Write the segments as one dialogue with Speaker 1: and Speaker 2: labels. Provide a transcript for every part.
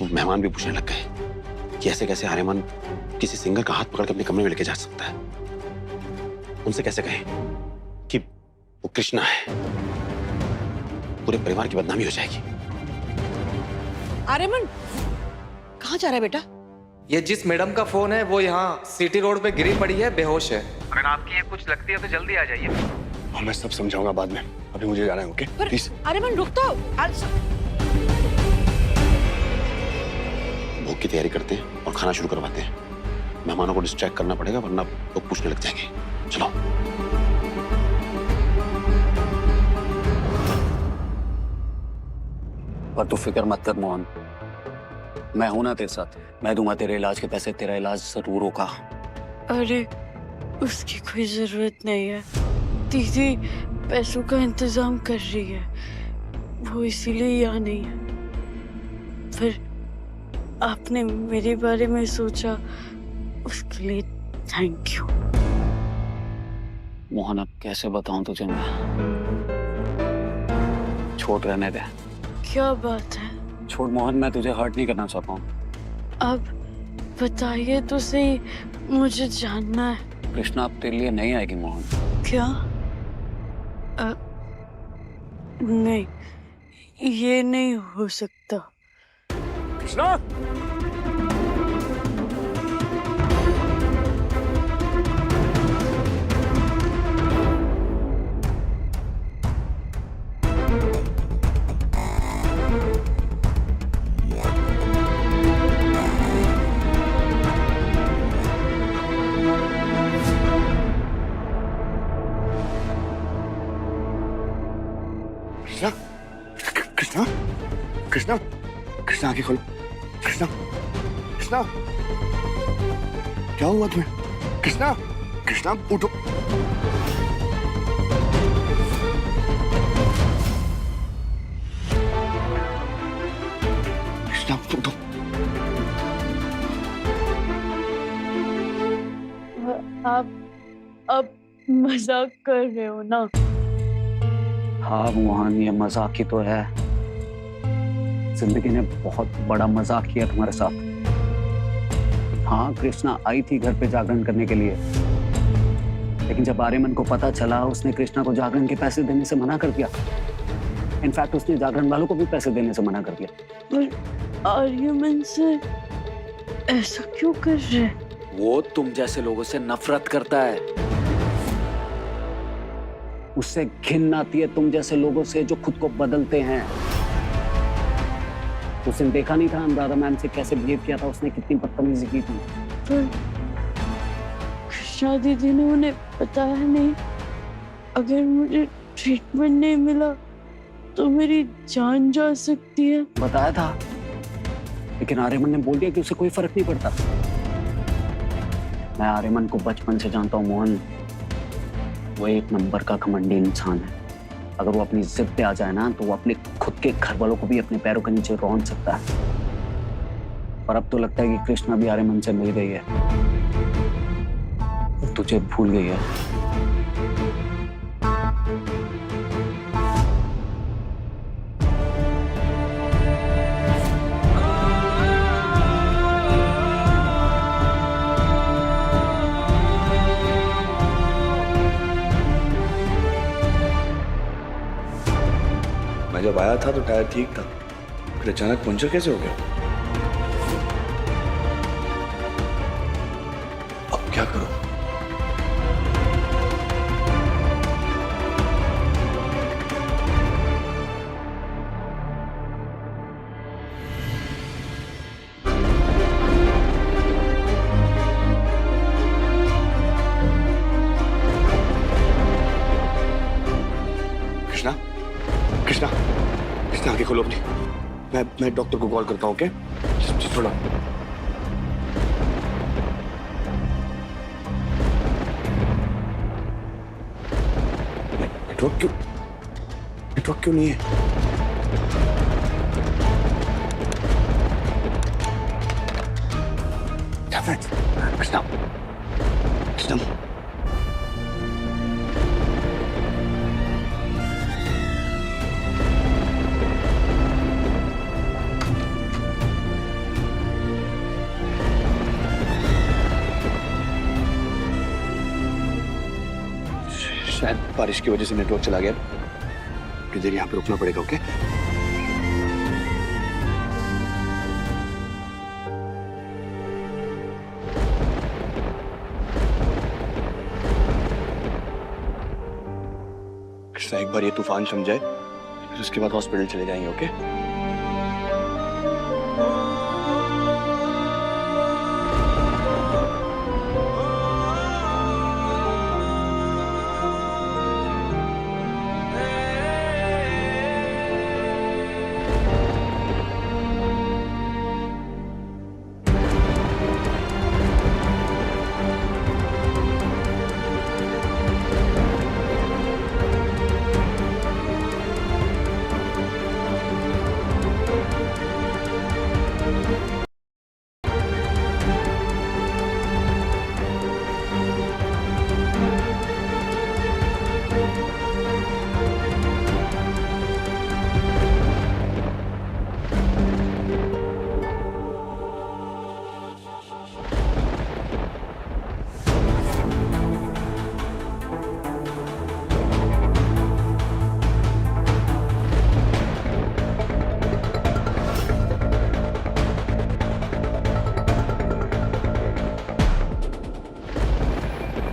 Speaker 1: तो मेहमान भी पूछने लग गए कि ऐसे कैसे आर्यमन किसी सिंगर का हाथ पकड़ के अपने कमरे में लेके जा सकता है। उनसे कैसे कहें कि वो कृष्णा है, पूरे परिवार की बदनामी हो जाएगी।
Speaker 2: आर्यमन कहाँ जा रहा है बेटा?
Speaker 3: ये जिस मैडम का फोन है वो यहाँ सिटी रोड पे गिरी पड़ी है, बेहोश है। अगर आपकी ये कुछ लगती है तो जल्दी आ जाइए।
Speaker 4: हाँ, मैं सब समझाऊंगा बाद में, अभी मुझे जाना है। Okay please.
Speaker 2: आर्यमन रुक तो।
Speaker 1: भोग की तैयारी करते हैं और खाना शुरू करवाते हैं। मेहमानों को डिस्ट्रैक्ट करना पड़ेगा वरना लोग पूछने लग जाएंगे। चलो।
Speaker 5: पर तू फिक्र मत कर मोहन, मैं हूं ना तेरे साथ। मैं दूंगा तेरे इलाज के पैसे, तेरा इलाज जरूर होगा।
Speaker 6: अरे उसकी कोई जरूरत नहीं है, दीदी पैसों का इंतजाम कर रही है, वो इसीलिए यहाँ नहीं है। फिर आपने मेरे बारे में सोचा, उसके लिए थैंक यू।
Speaker 5: मोहन अब कैसे बताऊं तुझे मैं, छोड़ रहने दे।
Speaker 6: क्या बात है?
Speaker 5: छोड़ मोहन, मैं तुझे हर्ट नहीं करना चाहता हूँ।
Speaker 6: अब बताइए तो सही, मुझे जानना है।
Speaker 5: कृष्णा अब तेरे लिए नहीं आएगी मोहन।
Speaker 6: क्या? नहीं, ये नहीं हो सकता।
Speaker 4: कृष्णा, कृष्णा, कृष्णा, कृष्णा आंखें खोलो। कृष्णा, कृष्णा, क्या हुआ तुम्हें? कृष्णा, कृष्णा उठो। कृष्णा उठो।
Speaker 6: आप अब मजाक कर रहे हो ना?
Speaker 5: हाँ मोहन, ये मजाक ही तो है। जिंदगी ने बहुत बड़ा मजाक किया तुम्हारे साथ। हाँ, कृष्णा आई थी घर पे जागरण करने के लिए, लेकिन जब आर्यमन को पता चला, उसने कृष्णा को जागरण के पैसे देने से मना कर दिया। इनफैक्ट उसने जागरण वालों को भी पैसे देने से मना कर दिया।
Speaker 6: पर आर्यमन से ऐसा क्यों कर रहे?
Speaker 5: वो तुम जैसे लोगों से नफरत करता है, उससे घिन आती है तुम जैसे लोगों से जो खुद को बदलते हैं। उसने देखा नहीं था अनुराधा मैम से कैसे बिहेव किया था, उसने कितनी बदतमीजी की थी।
Speaker 6: पर कृष्णा दीदी ने उन्हें बताया नहीं, अगर मुझे ट्रीटमेंट नहीं मिला तो मेरी जान जा सकती है।
Speaker 5: बताया था, लेकिन आर्यमन ने बोल दिया कि उसे कोई फर्क नहीं पड़ता। मैं आर्यमन को बचपन से जानता हूँ मोहन, वो एक नंबर का घमंडी इंसान है। अगर वो अपनी जिद पे आ जाए ना, तो वो अपने खुद के घर वालों को भी अपने पैरों के नीचे रौंद सकता है। और अब तो लगता है कि कृष्णा भी आर्यमन से मिल गई है, तुझे भूल गई है।
Speaker 4: मैं जब आया था तो टायर ठीक था, फिर अचानक पंचर कैसे हो गया? अब क्या करूं? कृष्णा, कृष्णा, कृष्णा आंखें खोलो अपनी। मैं डॉक्टर को कॉल करता हूँ। ओके, थोड़ा। नेटवर्क क्यों नहीं है? कृष्णा, कृष्णा, शायद बारिश की वजह से नेटवर्क चला गया। थोड़ी देर यहाँ पे रुकना पड़ेगा। ओके कृष्णा, एक बार ये तूफान थम जाए फिर उसके बाद हॉस्पिटल चले जाएंगे। ओके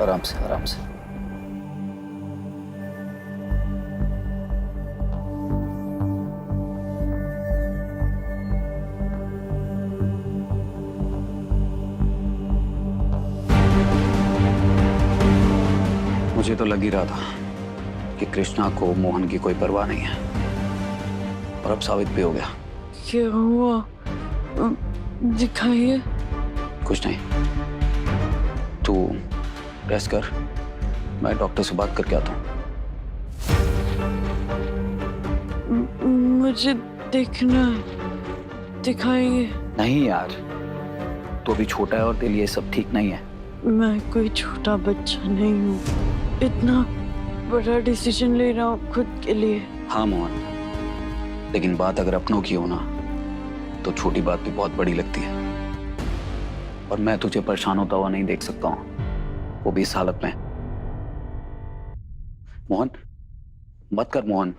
Speaker 5: आराम से, आराम से। मुझे तो लग ही रहा था कि कृष्णा को मोहन की कोई परवाह नहीं है, और अब साबित भी हो गया।
Speaker 6: क्या हुआ? दिखाइए।
Speaker 5: कुछ नहीं, तू रेस्ट कर, मैं डॉक्टर से बात करके आता हूँ।
Speaker 6: मुझे देखना है, दिखाइए।
Speaker 5: नहीं यार, तू अभी छोटा है और तेरे लिए सब ठीक नहीं है।
Speaker 6: मैं कोई छोटा बच्चा नहीं हूँ, इतना बड़ा डिसीजन ले रहा हूँ खुद के लिए।
Speaker 5: हाँ मोहन, लेकिन बात अगर अपनों की हो ना तो छोटी बात भी बहुत बड़ी लगती है, और मैं तुझे परेशान होता हुआ नहीं देख सकता हूँ, वो भी इस हालत में। मोहन, मत कर मोहन।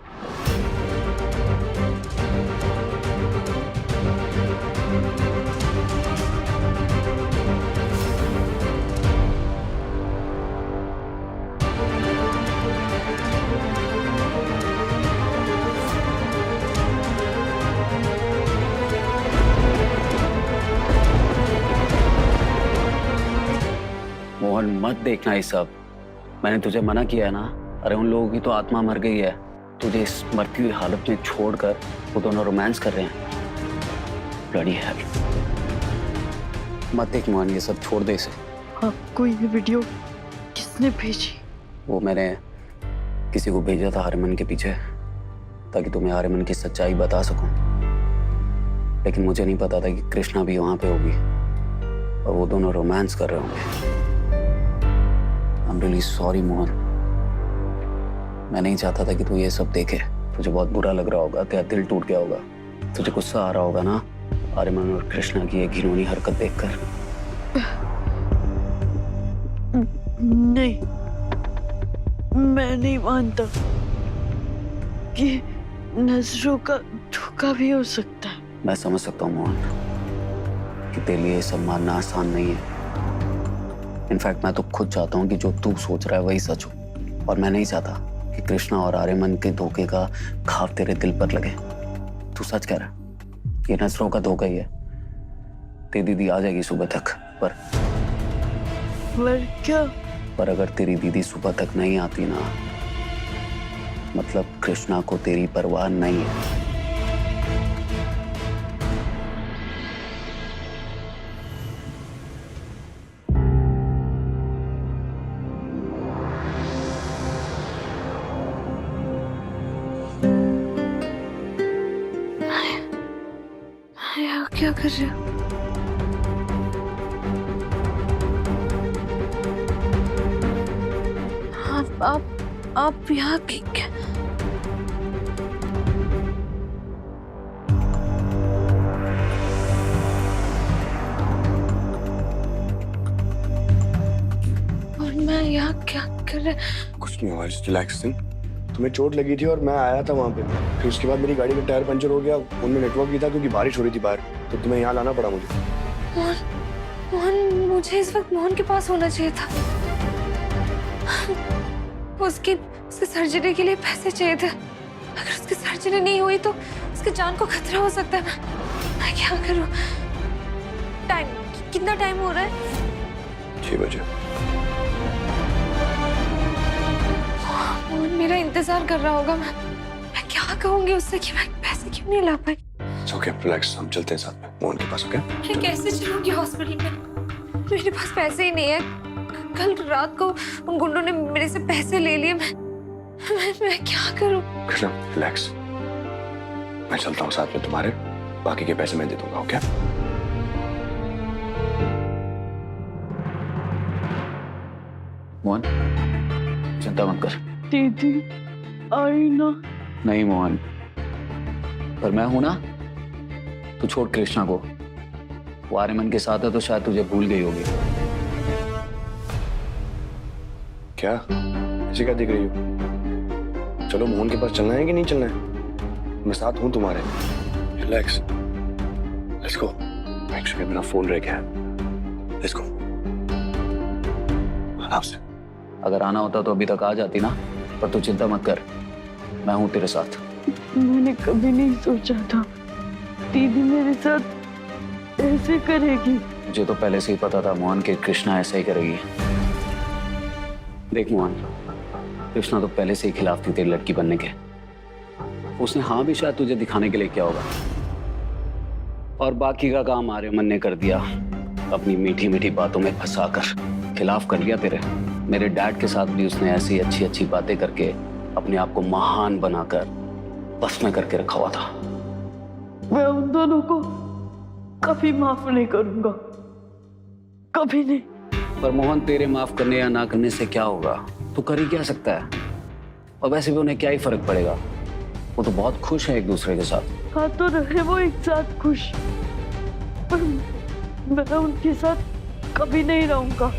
Speaker 5: मोहन मत देखना ये सब, मैंने तुझे मना किया है ना। अरे उन लोगों की तो आत्मा मर गई है, तुझे इस मरती हुई हालत में छोड़कर वो दोनों रोमांस कर रहे हैं। ब्लडी हेल, मत देख मोहन, ये सब छोड़ दे इसे।
Speaker 6: आपको ये वीडियो किसने भेजी?
Speaker 5: वो मैंने किसी को भेजा था आर्यमन के पीछे, ताकि तुम्हें आर्यमन की सच्चाई बता सकूं, लेकिन मुझे नहीं पता था कि कृष्णा भी वहां पे होगी और वो दोनों रोमांस कर रहे होंगे। I'm really sorry मोहन, मैं नहीं चाहता था कि तू ये सब देखे। तुझे बहुत बुरा लग रहा होगा, तेरा दिल टूट गया होगा, तुझे गुस्सा आ रहा होगा ना आर्यमन और कृष्णा की ये घिनौनी हरकत देखकर।
Speaker 6: नहीं, मैं नहीं मानता कि नजरों का धोखा भी हो सकता है।
Speaker 5: मैं समझ सकता हूँ मोहन कि तेरे लिए ये सब मानना आसान नहीं है। इनफैक्ट मैं तो खुद चाहता हूँ कि जो तू सोच रहा है वही सच हो, और मैं नहीं चाहता कि कृष्णा और आर्यमन के धोखे का घाव तेरे दिल पर लगे। तू सच कह रहा है, ये नजरों का धोखा ही है। तेरी दीदी आ जाएगी सुबह तक, पर
Speaker 6: क्या?
Speaker 5: पर अगर तेरी दीदी सुबह तक नहीं आती ना, मतलब कृष्णा को तेरी परवाह नहीं है।
Speaker 6: क्या कर रहे हो? आप यहाँ क्या? मैं यहाँ क्या कर रहा?
Speaker 4: कुछ नहीं हुआ, जस्ट रिलैक्सिंग। तुम्हें चोट लगी थी और मैं आया था वहाँ पे, फिर उसके बाद मेरी गाड़ी का टायर पंचर हो गया, उनमें नेटवर्क भी था क्योंकि बारिश हो रही थी बाहर, तो तुम्हें यहाँ लाना पड़ा मुझे।
Speaker 7: मोहन, मुझे इस वक्त मोहन के पास होना चाहिए था। उसकी सर्जरी के लिए पैसे चाहिए थे। अगर उसकी सर्जरी नहीं हुई तो उसकी जान को खतरा हो सकता है। मैं क्या करूं? टाइम कितना टाइम हो रहा है?
Speaker 4: 6 बजे।
Speaker 7: मोहन मेरा इंतजार कर रहा होगा। मैं क्या कहूंगी उससे कि मैं पैसे क्यों नहीं ला पाई?
Speaker 4: ओके, रिलैक्स, हम चलते हैं साथ में मोहन के पास। ओके?
Speaker 7: मैं कैसे चलूंगी हॉस्पिटल में? मेरे पास पैसे ही नहीं है। कल रात को उन गुंडों ने मेरे से पैसे ले लिए। मैं क्या करूं?
Speaker 4: कृष्णा, रिलैक्स, मैं चलता हूँ साथ में तुम्हारे, बाकी के पैसे मैं दे दूंगा। ओके?
Speaker 5: मोहन, चिंता मत कर।
Speaker 6: दीदी आई ना।
Speaker 5: नहीं मोहन, पर मैं हूं ना। तू छोड़ कृष्णा को, वो आर्यमन के साथ है तो शायद तुझे भूल गई होगी।
Speaker 4: क्या ऐसे क्या दिख रही हो? चलो मोहन के पास चलना है कि नहीं चलना है? मैं साथ हूँ तुम्हारे। Relax, let's go. एक्चुअली मेरा फोन रह गया है। लेट्स गो, आराम से।
Speaker 5: अगर आना होता तो अभी तक आ जाती ना, पर तू चिंता मत कर, मैं हूं तेरे साथ।
Speaker 6: मैंने कभी नहीं सोचा था दीदी मेरे साथ ऐसे करेगी।
Speaker 5: मुझे तो पहले से ही पता था मोहन कि कृष्णा ऐसा ही करेगी। देख मोहन, कृष्णा तो पहले से ही खिलाफ थी तेरी लड़की बनने के। उसने हाँ भी शायद तुझे दिखाने के लिए किया होगा, और बाकी का काम आर्यमन ने कर दिया। अपनी मीठी मीठी बातों में फंसाकर खिलाफ कर लिया तेरे। मेरे डैड के साथ भी उसने ऐसी अच्छी अच्छी बातें करके अपने आप को महान बनाकर बस में करके रखा हुआ था।
Speaker 6: मैं उन दोनों को कभी माफ नहीं करूंगा, कभी नहीं।
Speaker 5: पर मोहन, तेरे माफ करने या ना करने से क्या होगा? तू कर ही क्या सकता है? और वैसे भी उन्हें क्या ही फर्क पड़ेगा, वो तो बहुत खुश है एक दूसरे के साथ।
Speaker 6: हाँ तो रहे वो एक साथ खुश, पर मैं उनके साथ कभी नहीं रहूंगा।